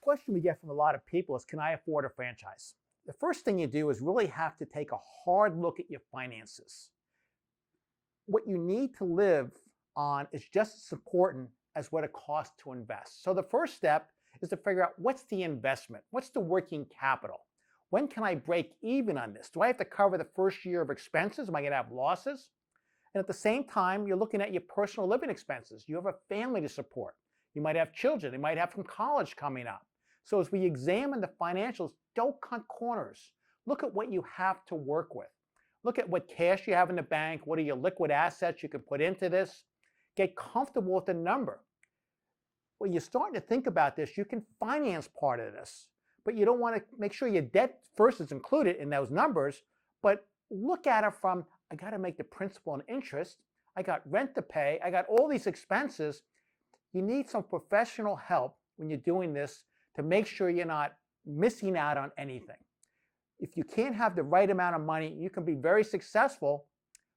Question we get from a lot of people is, can I afford a franchise? The first thing you do is really have to take a hard look at your finances. What you need to live on is just as important as what it costs to invest. So the first step is to figure out, what's the investment? What's the working capital? When can I break even on this? Do I have to cover the first year of expenses? Am I going to have losses? And at the same time, you're looking at your personal living expenses. You have a family to support. You might have children. You might have from college coming up. So as we examine the financials, don't cut corners. Look at what you have to work with. Look at what cash you have in the bank. What are your liquid assets you can put into this? Get comfortable with the number. When you're starting to think about this, you can finance part of this, but you don't want to make sure your debt first is included in those numbers, but look at it from, I got to make the principal and interest. I got rent to pay. I got all these expenses. You need some professional help when you're doing this to make sure you're not missing out on anything. If you can't have the right amount of money, you can be very successful,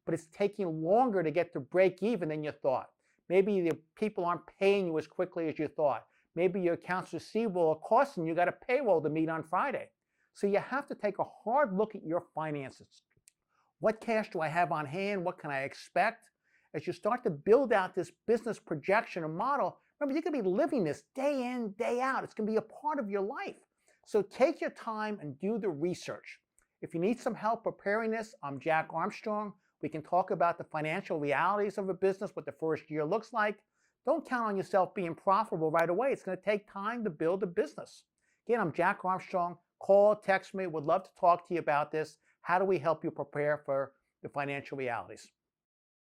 but it's taking longer to get to break even than you thought. Maybe the people aren't paying you as quickly as you thought. Maybe your accounts receivable are costing you got a payroll to meet on Friday. So you have to take a hard look at your finances. What cash do I have on hand? What can I expect? As you start to build out this business projection and model, remember, you're going to be living this day in, day out. It's going to be a part of your life. So take your time and do the research. If you need some help preparing this, I'm Jack Armstrong. We can talk about the financial realities of a business, what the first year looks like. Don't count on yourself being profitable right away. It's going to take time to build a business. Again, I'm Jack Armstrong. Call, text me. Would love to talk to you about this. How do we help you prepare for the financial realities?